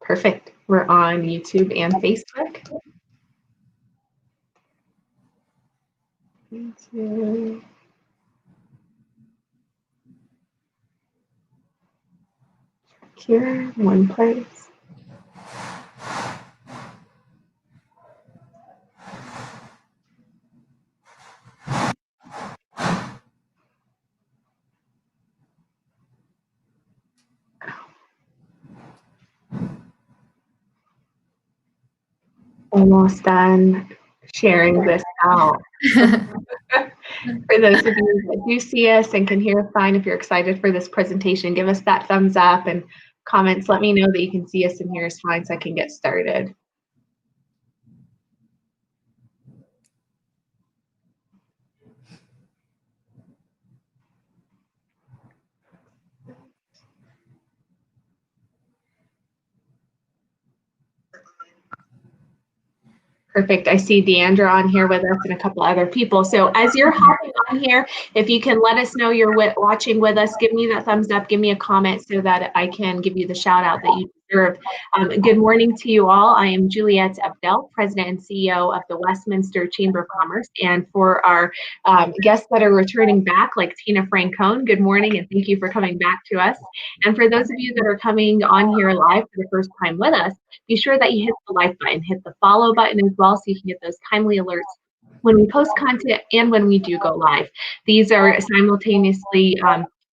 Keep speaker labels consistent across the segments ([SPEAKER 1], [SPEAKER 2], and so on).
[SPEAKER 1] Perfect. We're on YouTube and Facebook. YouTube. Here, one place. Almost done sharing this out. For those of you that do see us and can hear us fine, if you're excited for this presentation, give us that thumbs up and comments. Let me know that you can see us and hear us fine so I can get started. Perfect. I see Deandra on here with us and a couple other people. So as you're hopping on here, if you can let us know you're watching with us, give me that thumbs up, give me a comment so that I can give you the shout out that you deserve. Good morning to you all. I am Juliette Abdel, President and CEO of the Westminster Chamber of Commerce. And for our guests that are returning back, like Tina Francone, good morning and thank you for coming back to us. And for those of you that are coming on here live for the first time with us, be sure that you hit the like button, hit the follow button as well so you can get those timely alerts when we post content and when we do go live. These are simultaneously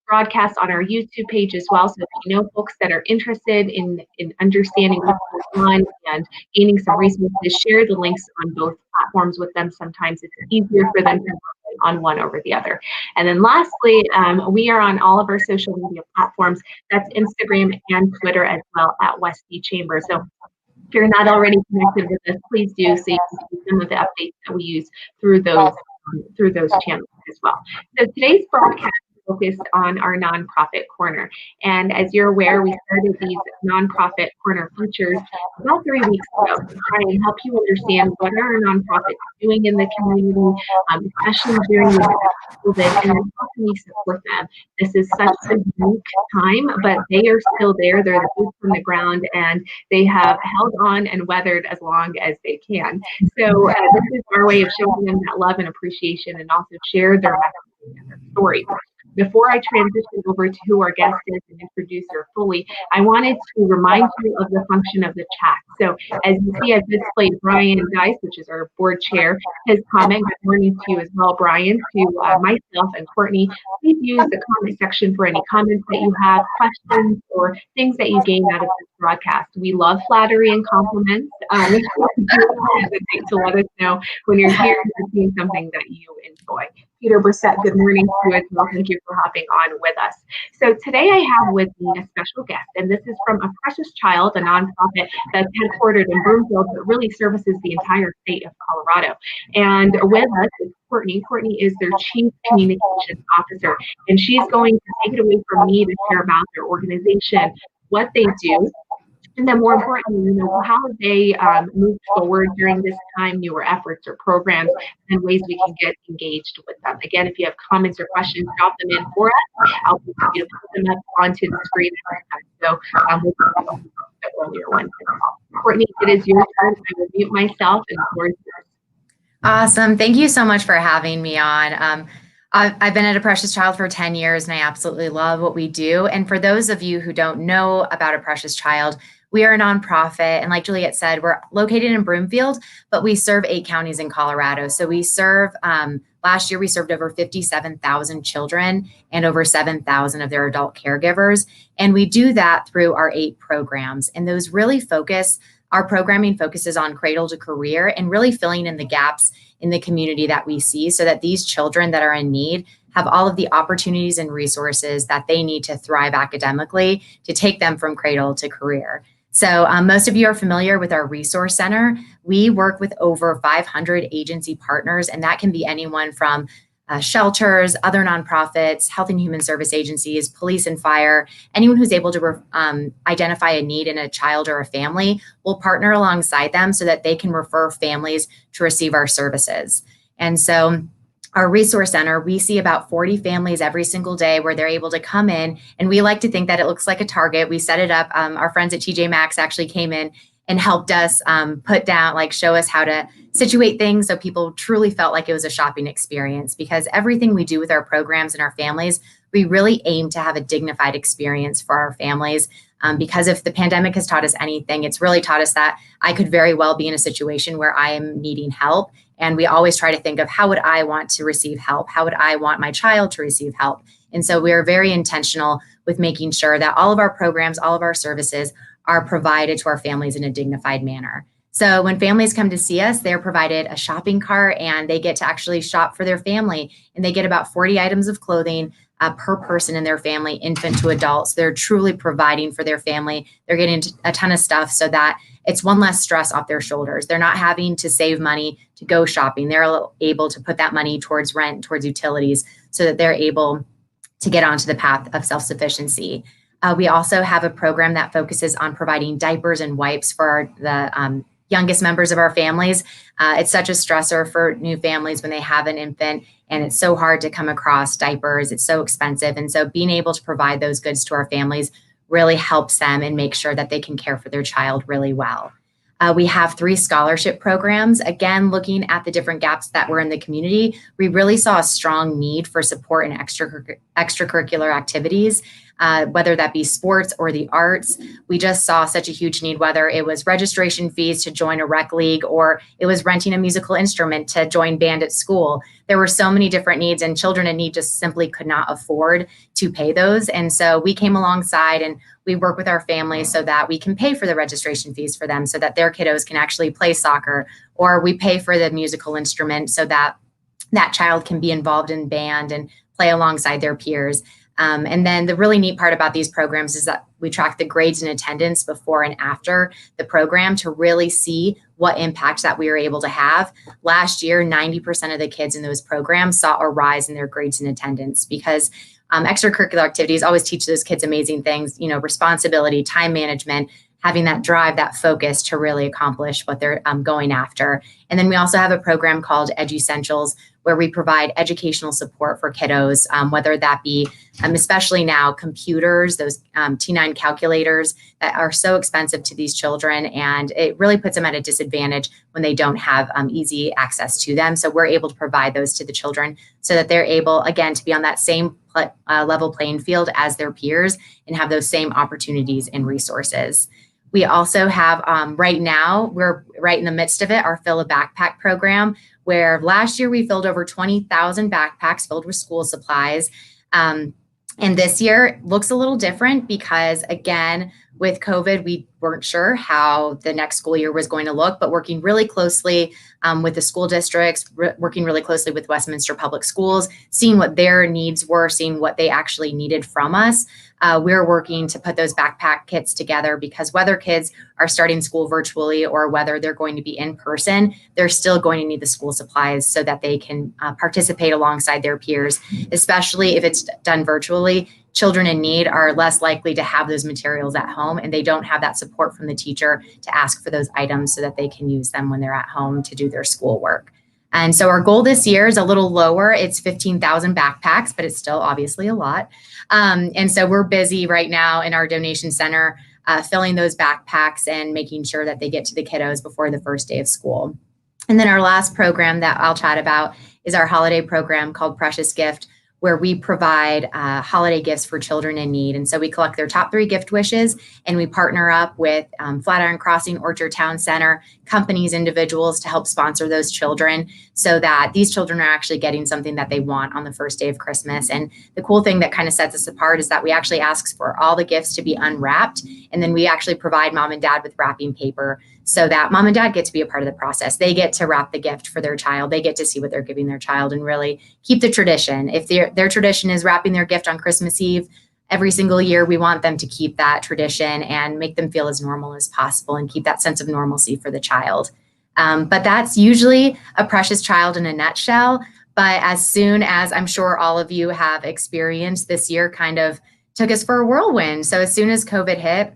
[SPEAKER 1] broadcast on our YouTube page as well. So if you know folks that are interested in understanding what's going on and gaining some resources, share the links on both platforms with them. Sometimes it's easier for them to on one over the other. And then lastly, we are on all of our social media platforms. That's Instagram and Twitter as well at Westie Chamber. So if you're not already connected with us, please do so you can see some of the updates that we use through those channels as well. So today's broadcast focused on our nonprofit corner. And as you're aware, we started these nonprofit corner features about 3 weeks ago to try and help you understand what are our nonprofits doing in the community, especially during the COVID, and then how can we support them. This is such a unique time, but they are still there. They're the boots on the ground, and they have held on and weathered as long as they can. So this is our way of showing them that love and appreciation, and also share their message and their story. Before I transition over to who our guest is and introduce her fully, I wanted to remind you of the function of the chat. So as you see, I've displayed Brian Dice, which is our board chair, his comment. Good morning to you as well, Brian, to myself and Courtney. Please use the comment section for any comments that you have, questions, or things that you gain out of this broadcast. We love flattery and compliments. Don't hesitate to let us know when you're here and seeing something that you enjoy. Peter Brissett, good morning to you as well. Thank you for hopping on with us. So today I have with me a special guest, and this is from A Precious Child, a nonprofit that's headquartered in Broomfield, but really services the entire state of Colorado. And with us is Courtney. Courtney is their Chief Communications Officer, and she's going to take it away from me to share about their organization, what they do, and then more importantly, how they moved forward during this time, newer efforts or programs, and ways we can get engaged with them. Again, if you have comments or questions, drop them in for us. I'll be happy to put them up onto the screen. So we'll the earlier one. Courtney, it is your turn. I will mute myself and the floor is yours.
[SPEAKER 2] Awesome. Thank you so much for having me on. I've been at A Precious Child for 10 years, and I absolutely love what we do. And for those of you who don't know about A Precious Child, we are a nonprofit, and like Juliette said, we're located in Broomfield, but we serve 8 counties in Colorado. So we serve, last year we served over 57,000 children and over 7,000 of their adult caregivers. And we do that through our 8 programs. And those really our programming focuses on cradle to career and really filling in the gaps in the community that we see so that these children that are in need have all of the opportunities and resources that they need to thrive academically to take them from cradle to career. So most of you are familiar with our resource center. We work with over 500 agency partners, and that can be anyone from shelters, other nonprofits, health and human service agencies, police and fire, anyone who's able to identify a need in a child or a family. We'll partner alongside them so that they can refer families to receive our services. And so our resource center, we see about 40 families every single day where they're able to come in, and we like to think that it looks like a Target. We set it up. Our friends at TJ Maxx actually came in and helped us put down, like show us how to situate things so people truly felt like it was a shopping experience, because everything we do with our programs and our families, we really aim to have a dignified experience for our families. Because if the pandemic has taught us anything, it's really taught us that I could very well be in a situation where I am needing help. And we always try to think of, how would I want to receive help? How would I want my child to receive help? And so we are very intentional with making sure that all of our programs, all of our services are provided to our families in a dignified manner. So when families come to see us, they're provided a shopping cart and they get to actually shop for their family. And they get about 40 items of clothing per person in their family, infant to adults. They're truly providing for their family. They're getting a ton of stuff so that it's one less stress off their shoulders. They're not having to save money to go shopping. They're able to put that money towards rent, towards utilities, so that they're able to get onto the path of self-sufficiency. We also have a program that focuses on providing diapers and wipes for the youngest members of our families. It's such a stressor for new families when they have an infant, and it's so hard to come across diapers. It's so expensive. And so being able to provide those goods to our families really helps them and make sure that they can care for their child really well. We have 3 scholarship programs. Again, looking at the different gaps that were in the community, we really saw a strong need for support in extracurricular activities, whether that be sports or the arts. We just saw such a huge need, whether it was registration fees to join a rec league or it was renting a musical instrument to join band at school. There were so many different needs, and children in need just simply could not afford to pay those. And so we came alongside and we work with our families so that we can pay for the registration fees for them so that their kiddos can actually play soccer, or we pay for the musical instrument so that that child can be involved in band and play alongside their peers. And then the really neat part about these programs is that we track the grades and attendance before and after the program to really see what impact that we were able to have. Last year, 90% of the kids in those programs saw a rise in their grades and attendance, because extracurricular activities always teach those kids amazing things, responsibility, time management, having that drive, that focus to really accomplish what they're going after. And then we also have a program called EduCentials, where we provide educational support for kiddos, whether that be, especially now, computers, those T9 calculators that are so expensive to these children, and it really puts them at a disadvantage when they don't have easy access to them. So we're able to provide those to the children so that they're able, again, to be on that same level playing field as their peers and have those same opportunities and resources. We also have, right now, we're right in the midst of it, our Fill a Backpack program, where last year we filled over 20,000 backpacks filled with school supplies. And this year looks a little different because, again, with COVID, we weren't sure how the next school year was going to look, but working really closely with the school districts, working really closely with Westminster Public Schools, seeing what their needs were, seeing what they actually needed from us. We're working to put those backpack kits together, because whether kids are starting school virtually or whether they're going to be in person, they're still going to need the school supplies so that they can participate alongside their peers, especially if it's done virtually. Children in need are less likely to have those materials at home, and they don't have that support from the teacher to ask for those items so that they can use them when they're at home to do their schoolwork. And so our goal this year is a little lower. It's 15,000 backpacks, but it's still obviously a lot. And so we're busy right now in our donation center filling those backpacks and making sure that they get to the kiddos before the first day of school. And then our last program that I'll chat about is our holiday program called Precious Gift, where we provide holiday gifts for children in need. And so we collect their top 3 gift wishes, and we partner up with Flatiron Crossing, Orchard Town Center, companies, individuals to help sponsor those children so that these children are actually getting something that they want on the first day of Christmas. And the cool thing that kind of sets us apart is that we actually ask for all the gifts to be unwrapped, and then we actually provide mom and dad with wrapping paper so that mom and dad get to be a part of the process. They get to wrap the gift for their child. They get to see what they're giving their child and really keep the tradition. If their tradition is wrapping their gift on Christmas Eve, every single year, we want them to keep that tradition and make them feel as normal as possible and keep that sense of normalcy for the child. But that's usually a Precious Child in a nutshell. But as soon as I'm sure all of you have experienced, this year kind of took us for a whirlwind. So as soon as COVID hit,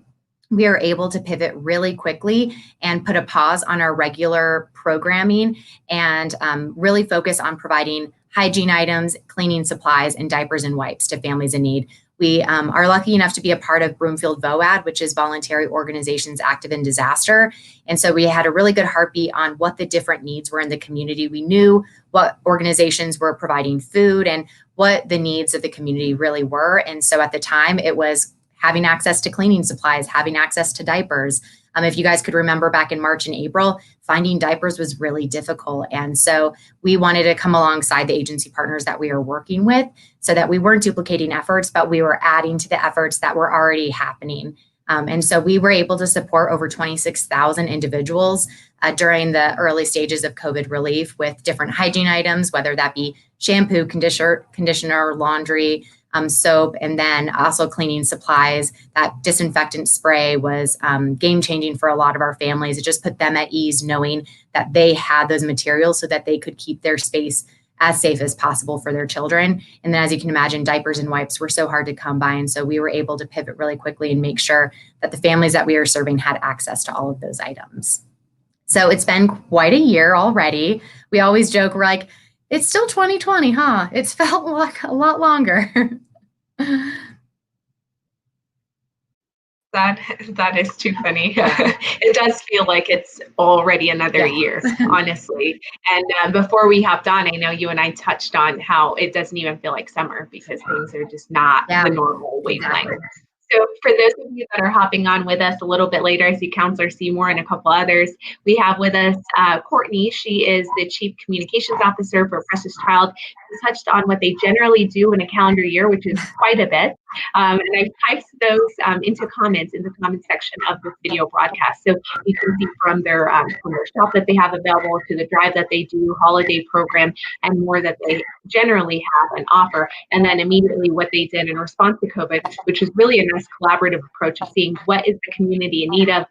[SPEAKER 2] we are able to pivot really quickly and put a pause on our regular programming and really focus on providing hygiene items, cleaning supplies, and diapers and wipes to families in need. We are lucky enough to be a part of Broomfield VOAD, which is Voluntary Organizations Active in Disaster. And so we had a really good heartbeat on what the different needs were in the community. We knew what organizations were providing food and what the needs of the community really were. And so at the time, it was having access to cleaning supplies, having access to diapers. If you guys could remember back in March and April, finding diapers was really difficult. And so we wanted to come alongside the agency partners that we are working with so that we weren't duplicating efforts, but we were adding to the efforts that were already happening. And so we were able to support over 26,000 individuals during the early stages of COVID relief with different hygiene items, whether that be shampoo, conditioner, laundry, soap, and then also cleaning supplies. That disinfectant spray was game changing for a lot of our families. It just put them at ease knowing that they had those materials so that they could keep their space as safe as possible for their children. And then, as you can imagine, diapers and wipes were so hard to come by. And so we were able to pivot really quickly and make sure that the families that we were serving had access to all of those items. So it's been quite a year already. We always joke, we're like, it's still 2020, huh? It's felt like a lot longer.
[SPEAKER 1] That is too funny. It does feel like it's already another year, honestly. And before we hopped on, I know you and I touched on how it doesn't even feel like summer because things are just not the normal wavelength. Exactly. So for those of you that are hopping on with us a little bit later, I see Counselor Seymour and a couple others. We have with us Courtney. She is the Chief Communications Officer for Precious Child. She touched on what they generally do in a calendar year, which is quite a bit. And I've typed those into comments in the comment section of this video broadcast. So you can see from their shop that they have available to the drive that they do, holiday program, and more that they generally have an offer. And then immediately what they did in response to COVID, which is really a nice collaborative approach of seeing what is the community in need of,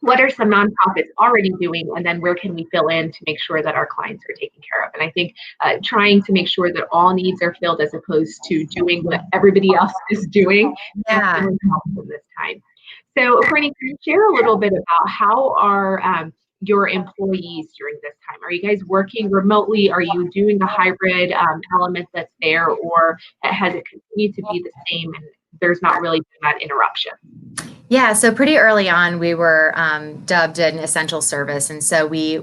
[SPEAKER 1] what are some nonprofits already doing, and then where can we fill in to make sure that our clients are taken care of. And I think trying to make sure that all needs are filled as opposed to doing what everybody else is doing really helps in this time. So Courtney, can you share a little bit about how are your employees during this time? Are you guys working remotely? Are you doing a hybrid element that's there, or has it continued to be the same and there's not really been that interruption?
[SPEAKER 2] Yeah, so pretty early on, we were dubbed an essential service. And so we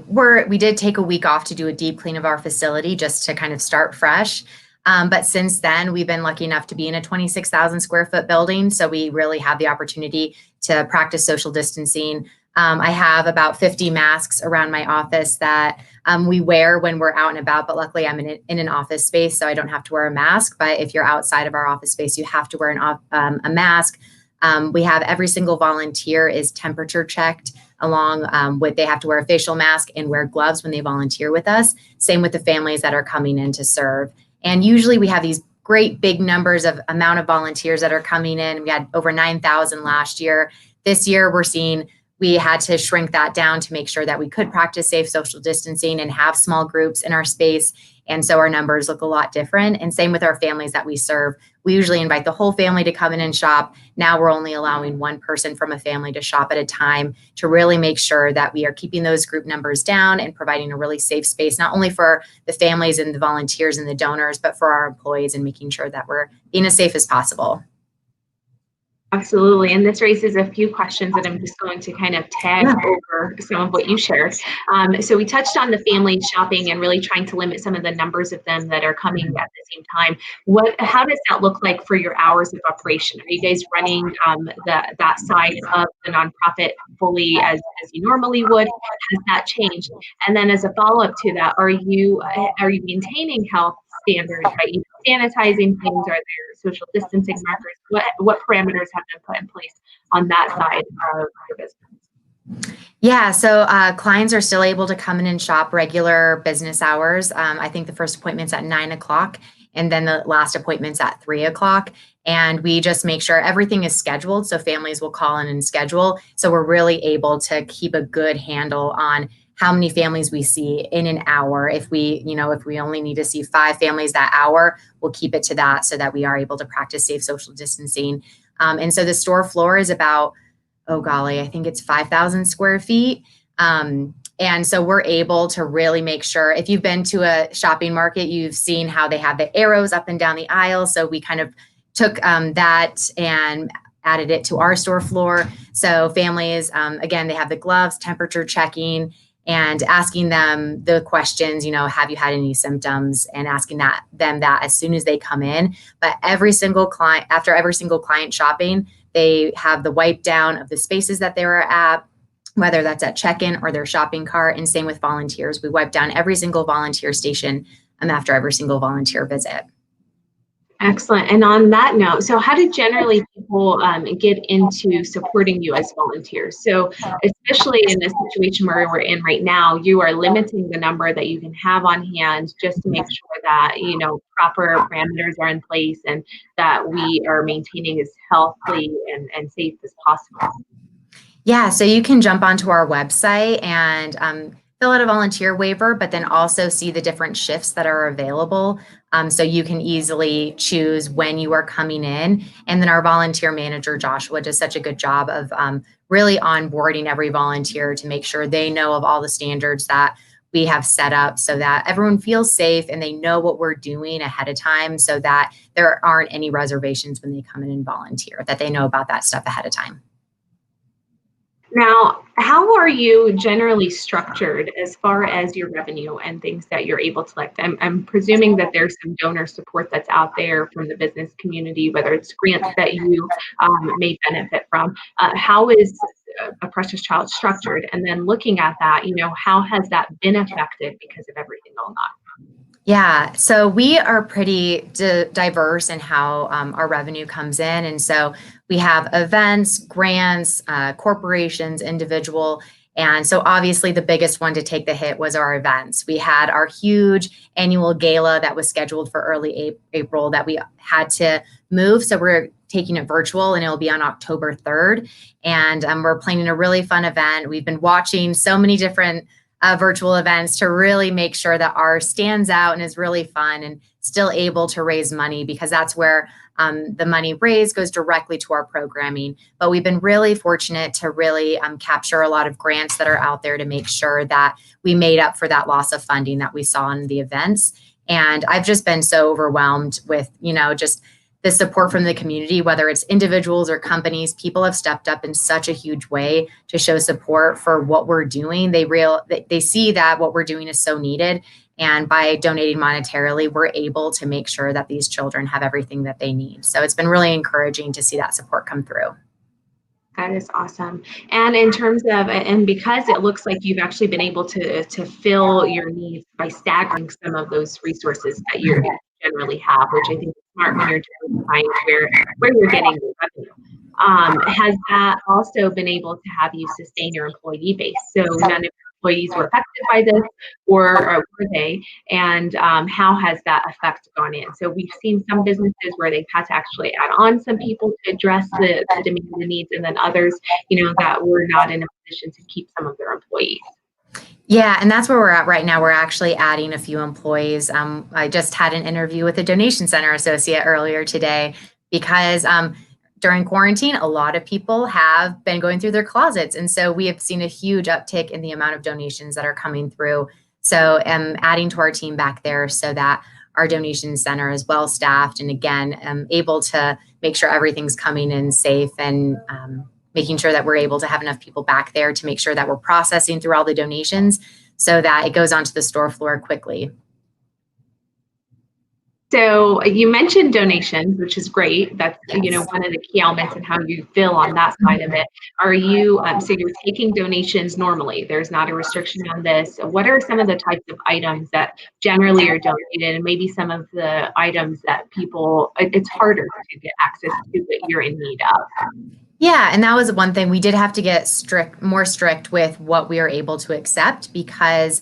[SPEAKER 2] did take a week off to do a deep clean of our facility just to kind of start fresh. But since then, we've been lucky enough to be in a 26,000 square foot building. So we really have the opportunity to practice social distancing. I have about 50 masks around my office that we wear when we're out and about, but luckily I'm in an office space, so I don't have to wear a mask. But if you're outside of our office space, you have to wear a mask. We have every single volunteer is temperature checked along with they have to wear a facial mask and wear gloves when they volunteer with us. Same with the families that are coming in to serve. And usually we have these great big numbers of amount of volunteers that are coming in. We had over 9,000 last year. This year we had to shrink that down to make sure that we could practice safe social distancing and have small groups in our space. And so our numbers look a lot different. And same with our families that we serve. We usually invite the whole family to come in and shop. Now we're only allowing one person from a family to shop at a time to really make sure that we are keeping those group numbers down and providing a really safe space, not only for the families and the volunteers and the donors, but for our employees and making sure that we're being as safe as possible.
[SPEAKER 1] Absolutely. And this raises a few questions that I'm just going to kind of tag over some of what you shared. So we touched on the family shopping and really trying to limit some of the numbers of them that are coming at the same time. How does that look like for your hours of operation? Are you guys running that side of the nonprofit fully as you normally would? Has that changed? And then as a follow-up to that, are you maintaining health standards, right? Sanitizing things? Are there social distancing markers? What parameters have been put in place on that side of your business?
[SPEAKER 2] Yeah, so clients are still able to come in and shop regular business hours. I think the first appointment's at 9 o'clock and then the last appointment's at 3 o'clock. And we just make sure everything is scheduled. So families will call in and schedule. So we're really able to keep a good handle on how many families we see in an hour. If we only need to see 5 families that hour, we'll keep it to that so that we are able to practice safe social distancing. And so the store floor is about, I think it's 5,000 square feet. And And so we're able to really make sure, if you've been to a shopping market, you've seen how they have the arrows up and down the aisle. So we kind of took that and added it to our store floor. So families, again, they have the gloves, temperature checking, and asking them the questions, have you had any symptoms, and asking them that as soon as they come in. But every single client, after every single client shopping, they have the wipe down of the spaces that they were at, whether that's at check-in or their shopping cart. And same with volunteers. We wipe down every single volunteer station after every single volunteer visit.
[SPEAKER 1] Excellent. And on that note, so how do generally people get into supporting you as volunteers? So especially in this situation where we're in right now, you are limiting the number that you can have on hand just to make sure that, proper parameters are in place and that we are maintaining as healthy and safe as possible.
[SPEAKER 2] Yeah, so you can jump onto our website and fill out a volunteer waiver, but then also see the different shifts that are available. So you can easily choose when you are coming in. And then our volunteer manager, Joshua, does such a good job of really onboarding every volunteer to make sure they know of all the standards that we have set up so that everyone feels safe and they know what we're doing ahead of time so that there aren't any reservations when they come in and volunteer, that they know about that stuff ahead of time.
[SPEAKER 1] Now, how are you generally structured as far as your revenue and things that you're able to collect? I'm presuming that there's some donor support that's out there from the business community, whether it's grants that you may benefit from. How is a Precious Child structured? And then looking at that, how has that been affected because of everything going on?
[SPEAKER 2] Yeah, so we are pretty diverse in how our revenue comes in. And so we have events, grants, corporations, individual. And so obviously the biggest one to take the hit was our events. We had our huge annual gala that was scheduled for early April that we had to move. So we're taking it virtual and it'll be on October 3rd. And we're planning a really fun event. We've been watching so many different virtual events to really make sure that ours stands out and is really fun and still able to raise money, because that's where the money raised goes directly to our programming. But we've been really fortunate to really capture a lot of grants that are out there to make sure that we made up for that loss of funding that we saw in the events. And I've just been so overwhelmed with, just the support from the community, whether it's individuals or companies. People have stepped up in such a huge way to show support for what we're doing. They see that what we're doing is so needed. And by donating monetarily, we're able to make sure that these children have everything that they need. So it's been really encouraging to see that support come through.
[SPEAKER 1] That is awesome. And in terms of, and because it looks like you've actually been able to fill your needs by staggering some of those resources that you generally have, which I think is smart when you're trying to find where you're getting the revenue. Has that also been able to have you sustain your employee base? So none of your employees were affected by this, or were they? And how has that effect gone in? So we've seen some businesses where they've had to actually add on some people to address the demand and needs, and then others, that were not in a position to keep some of their employees.
[SPEAKER 2] Yeah, and that's where we're at right now. We're actually adding a few employees. I just had an interview with a donation center associate earlier today because during quarantine, a lot of people have been going through their closets. And so we have seen a huge uptick in the amount of donations that are coming through. So I'm adding to our team back there so that our donation center is well staffed and again, able to make sure everything's coming in safe and making sure that we're able to have enough people back there to make sure that we're processing through all the donations so that it goes onto the store floor quickly.
[SPEAKER 1] So you mentioned donations, which is great. That's one of the key elements in how you feel on that side of it. Are you so you're taking donations normally? There's not a restriction on this. What are some of the types of items that generally are donated, and maybe some of the items that it's harder to get access to that you're in need of?
[SPEAKER 2] Yeah, and that was one thing we did have to get more strict with what we are able to accept because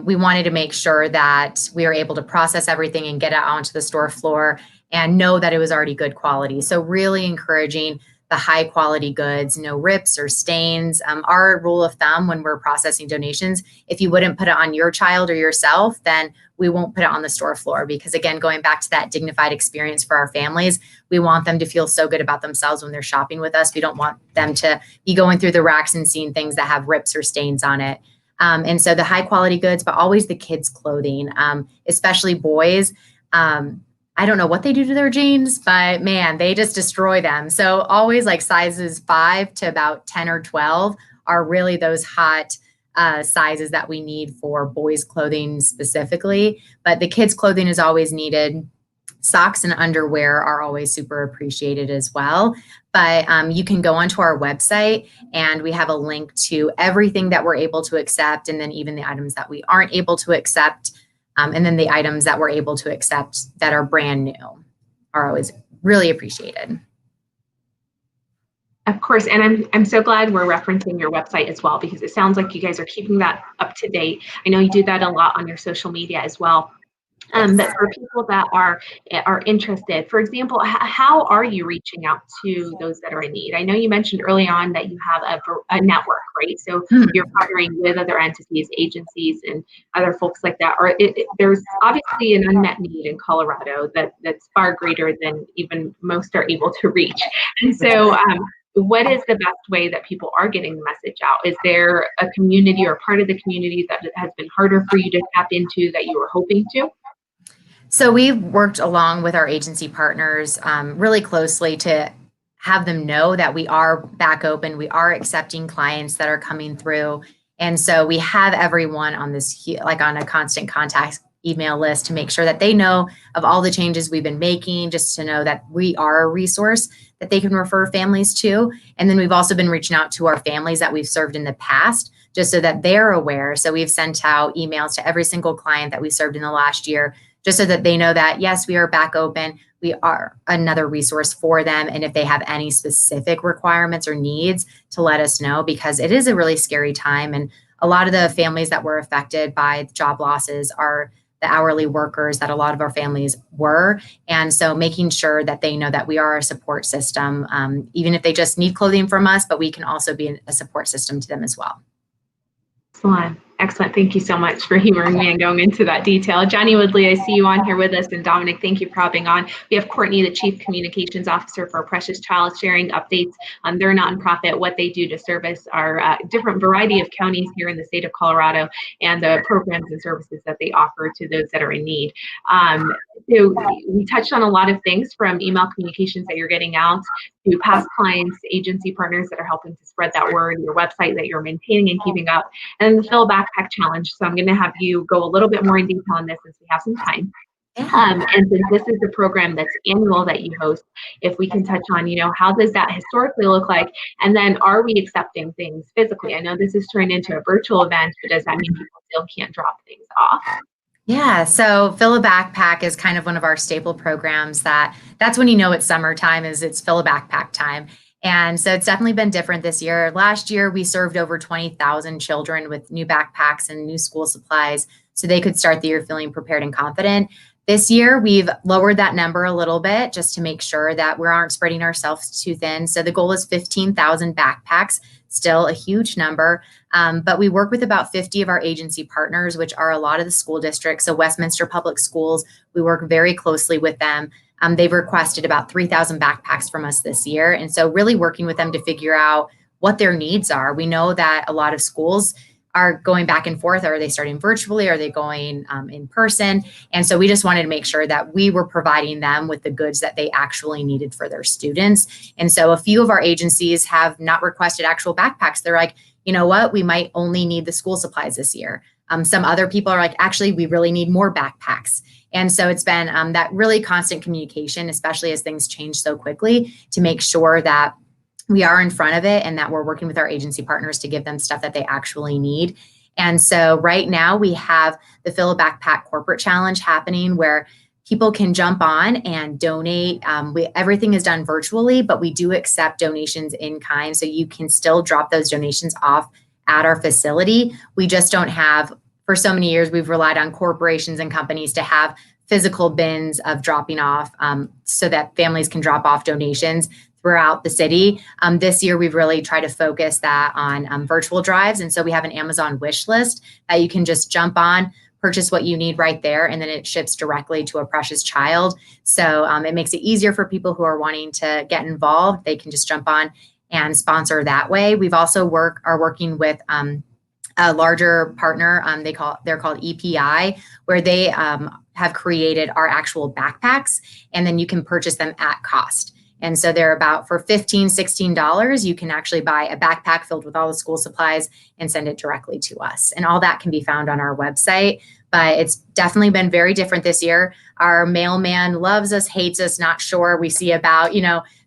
[SPEAKER 2] we wanted to make sure that we were able to process everything and get it onto the store floor and know that it was already good quality. So really encouraging the high quality goods, no rips or stains. Our rule of thumb when we're processing donations, if you wouldn't put it on your child or yourself, then we won't put it on the store floor because again, going back to that dignified experience for our families, we want them to feel so good about themselves when they're shopping with us. We don't want them to be going through the racks and seeing things that have rips or stains on it. And so the high quality goods, but always the kids' clothing, especially boys. I don't know what they do to their jeans, but man, they just destroy them. So always like sizes 5 to about 10 or 12 are really those hot sizes that we need for boys' clothing specifically. But the kids' clothing is always needed. Socks and underwear are always super appreciated as well. But you can go onto our website and we have a link to everything that we're able to accept, and then even the items that we aren't able to accept. And then the items that we're able to accept that are brand new are always really appreciated.
[SPEAKER 1] Of course, and I'm so glad we're referencing your website as well, because it sounds like you guys are keeping that up to date. I know you do that a lot on your social media as well. But for people that are interested, for example, how are you reaching out to those that are in need? I know you mentioned early on that you have a network, right? So you're partnering with other entities, agencies, and other folks like that. Or there's obviously an unmet need in Colorado that's far greater than even most are able to reach. And so what is the best way that people are getting the message out? Is there a community or part of the community that has been harder for you to tap into that you were hoping to?
[SPEAKER 2] So we've worked along with our agency partners really closely to have them know that we are back open. We are accepting clients that are coming through. And so we have everyone on this, like on a constant contact email list, to make sure that they know of all the changes we've been making, just to know that we are a resource that they can refer families to. And then we've also been reaching out to our families that we've served in the past, just so that they're aware. So we've sent out emails to every single client that we served in the last year, just so that they know that, yes, we are back open. We are another resource for them. And if they have any specific requirements or needs, to let us know, because it is a really scary time. And a lot of the families that were affected by job losses are the hourly workers that a lot of our families were. And so making sure that they know that we are a support system, even if they just need clothing from us, but we can also be a support system to them as well.
[SPEAKER 1] Excellent. Excellent. Thank you so much for humoring me and going into that detail. Johnny Woodley, I see you on here with us, and Dominic, thank you for hopping on. We have Courtney, the Chief Communications Officer for Precious Child, sharing updates on their nonprofit, what they do to service our different variety of counties here in the state of Colorado, and the programs and services that they offer to those that are in need. So we touched on a lot of things, from email communications that you're getting out to past clients, agency partners that are helping to spread that word, your website that you're maintaining and keeping up, and the Fill Backpack Challenge. So I'm going to have you go a little bit more in detail on this since we have some time. And since this is the program that's annual that you host, if we can touch on, how does that historically look like? And then are we accepting things physically? I know this is turned into a virtual event, but does that mean people still can't drop things off?
[SPEAKER 2] Yeah, so Fill a Backpack is kind of one of our staple programs. That's when it's summertime, is it's Fill a Backpack time. And so it's definitely been different this year. Last year, we served over 20,000 children with new backpacks and new school supplies so they could start the year feeling prepared and confident. This year, we've lowered that number a little bit just to make sure that we aren't spreading ourselves too thin. So the goal is 15,000 backpacks, still a huge number. But we work with about 50 of our agency partners, which are a lot of the school districts. So Westminster Public Schools, we work very closely with them. They've requested about 3,000 backpacks from us this year. And so really working with them to figure out what their needs are. We know that a lot of schools are going back and forth. Are they starting virtually? Are they going in person? And so we just wanted to make sure that we were providing them with the goods that they actually needed for their students. And so a few of our agencies have not requested actual backpacks. They're like, you know what, we might only need the school supplies this year. Some other people are like, actually, we really need more backpacks. And so it's been that really constant communication, especially as things change so quickly, to make sure that we are in front of it and that we're working with our agency partners to give them stuff that they actually need. And so right now we have the Fill a Backpack Corporate Challenge happening, where people can jump on and donate. Everything is done virtually, but we do accept donations in kind. So you can still drop those donations off at our facility. We just don't have, for so many years, we've relied on corporations and companies to have physical bins of dropping off so that families can drop off donations throughout the city. This year, we've really tried to focus that on virtual drives. And so we have an Amazon wish list that you can just jump on, purchase what you need right there, and then it ships directly to a Precious Child. So it makes it easier for people who are wanting to get involved. They can just jump on and sponsor that way. We've also are working with a larger partner. They're called EPI, where they have created our actual backpacks, and then you can purchase them at cost. And so they're about for $15, $16, you can actually buy a backpack filled with all the school supplies and send it directly to us. And all that can be found on our website. But it's definitely been very different this year. Our mailman loves us, hates us, not sure. We see about,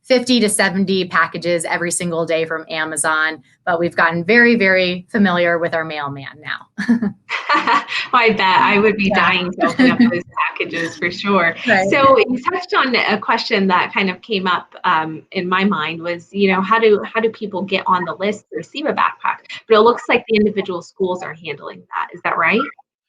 [SPEAKER 2] 50 to 70 packages every single day from Amazon, but we've gotten very, very familiar with our mailman now.
[SPEAKER 1] I bet I would be dying to open up those packages for sure. Right. So you touched on a question that kind of came up in my mind was, how do people get on the list to receive a backpack? But it looks like the individual schools are handling that. Is that right?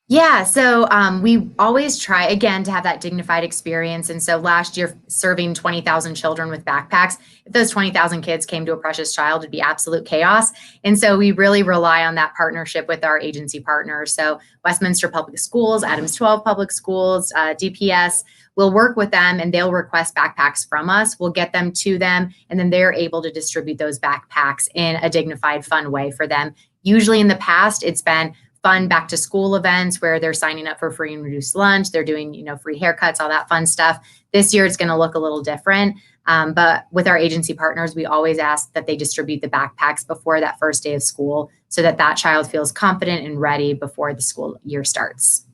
[SPEAKER 2] Yeah, so we always try, again, to have that dignified experience. And so last year, serving 20,000 children with backpacks, if those 20,000 kids came to a Precious Child, it'd be absolute chaos. And so we really rely on that partnership with our agency partners. So Westminster Public Schools, Adams 12 Public Schools, DPS, we'll work with them and they'll request backpacks from us. We'll get them to them, and then they're able to distribute those backpacks in a dignified, fun way for them. Usually in the past, it's been fun back to school events where they're signing up for free and reduced lunch. They're doing, free haircuts, all that fun stuff. This year, it's going to look a little different. But with our agency partners, we always ask that they distribute the backpacks before that first day of school so that that child feels confident and ready before the school year starts.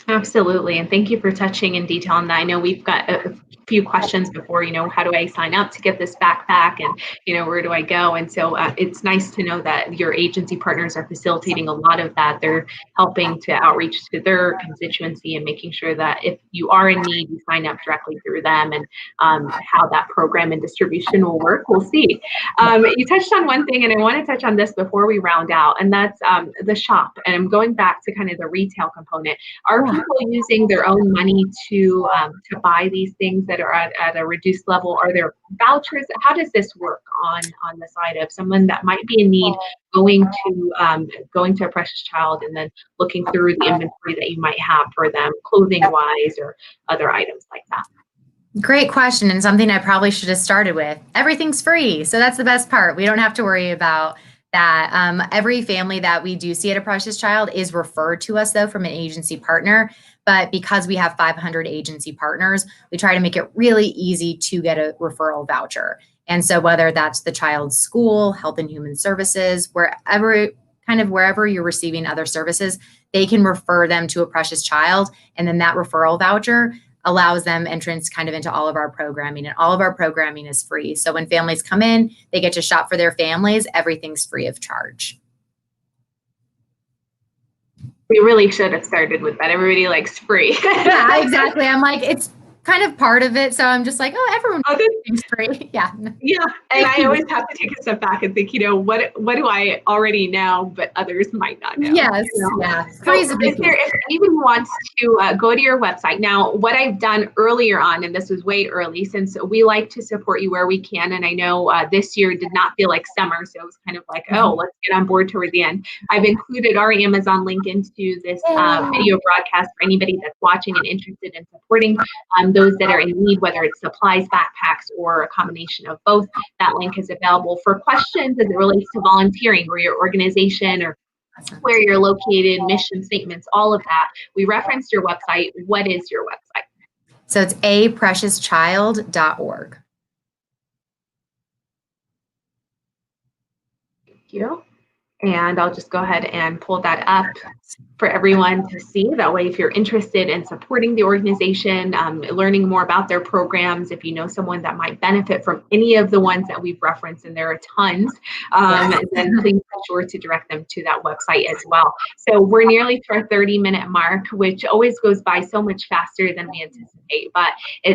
[SPEAKER 1] Absolutely. And thank you for touching in detail on that. I know we've got a few questions before, how do I sign up to get this backpack and, where do I go? And so it's nice to know that your agency partners are facilitating a lot of that. They're helping to outreach to their constituency and making sure that if you are in need, you sign up directly through them, and how that program and distribution will work. We'll see. You touched on one thing, and I want to touch on this before we round out, and that's the shop. And I'm going back to kind of the retail component. Are people using their own money to buy these things that are at a reduced level? Are there vouchers? How does this work on the side of someone that might be in need, going to a Precious Child and then looking through the inventory that you might have for them, clothing wise or other items like that?
[SPEAKER 2] Great question, and something I probably should have started with. Everything's free, so that's the best part. We don't have to worry about that. Every family that we do see at a Precious Child is referred to us, though, from an agency partner. But because we have 500 agency partners, we try to make it really easy to get a referral voucher. And so whether that's the child's school, Health and Human Services, wherever you're receiving other services, they can refer them to a Precious Child. And then that referral voucher allows them entrance kind of into all of our programming, and all of our programming is free. So when families come in, they get to shop for their families. Everything's free of charge.
[SPEAKER 1] We really should have started with that. Everybody likes free.
[SPEAKER 2] Yeah, exactly. I'm like, it's kind of part of it. So I'm just like, everyone thinks free. Yeah.
[SPEAKER 1] Yeah. And I always have to take a step back and think, what do I already know, but others might not know.
[SPEAKER 2] Yes. Yeah.
[SPEAKER 1] So if anyone wants to go to your website. Now, what I've done earlier on, and this was way early, since we like to support you where we can. And I know this year did not feel like summer. So it was kind of like, let's get on board toward the end. I've included our Amazon link into this video broadcast for anybody that's watching and interested in supporting those that are in need, whether it's supplies, backpacks, or a combination of both. That link is available for questions as it relates to volunteering or your organization or where you're located, mission statements, all of that. We referenced your website. What is your website?
[SPEAKER 2] So it's apreciouschild.org.
[SPEAKER 1] Thank you. And I'll just go ahead and pull that up for everyone to see. That way, if you're interested in supporting the organization, learning more about their programs, if you know someone that might benefit from any of the ones that we've referenced, and there are tons, then please be sure to direct them to that website as well. So we're nearly to our 30-minute mark, which always goes by so much faster than we anticipate. But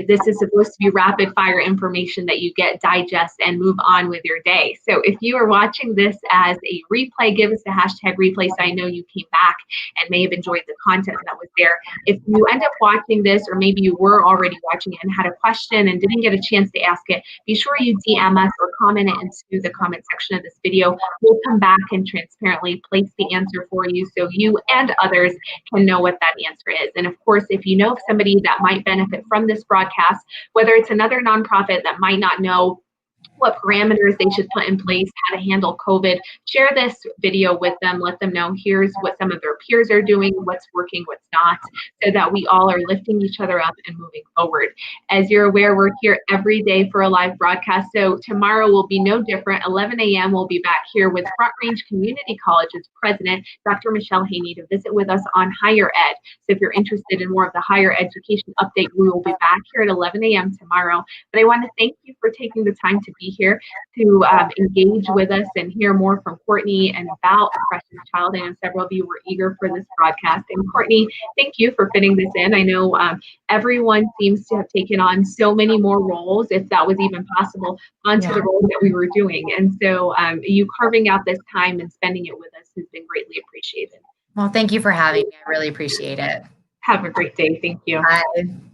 [SPEAKER 1] this is supposed to be rapid fire information that you get, digest, and move on with your day. So if you are watching this as a replay, give us the hashtag replay so I know you came back and may have enjoyed the content that was there. If you end up watching this, or maybe you were already watching it and had a question and didn't get a chance to ask it, be sure you DM us or comment it into the comment section of this video. We'll come back and transparently place the answer for you so you and others can know what that answer is. And of course, if you know of somebody that might benefit from this broadcast, whether it's another nonprofit that might not know what parameters they should put in place, how to handle COVID. Share this video with them, let them know here's what some of their peers are doing, what's working, what's not, so that we all are lifting each other up and moving forward. As you're aware, we're here every day for a live broadcast. So tomorrow will be no different. 11 a.m. we'll be back here with Front Range Community College's president, Dr. Michelle Haney, to visit with us on higher ed. So if you're interested in more of the higher education update, we will be back here at 11 a.m. tomorrow. But I want to thank you for taking the time to be here to engage with us and hear more from Courtney and about Precious Child. I know several of you were eager for this broadcast. And Courtney, thank you for fitting this in. I know everyone seems to have taken on so many more roles, if that was even possible, onto the roles that we were doing. And so you carving out this time and spending it with us has been greatly appreciated.
[SPEAKER 2] Well, thank you for having me. I really appreciate it.
[SPEAKER 1] Have a great day. Thank you.
[SPEAKER 2] Bye.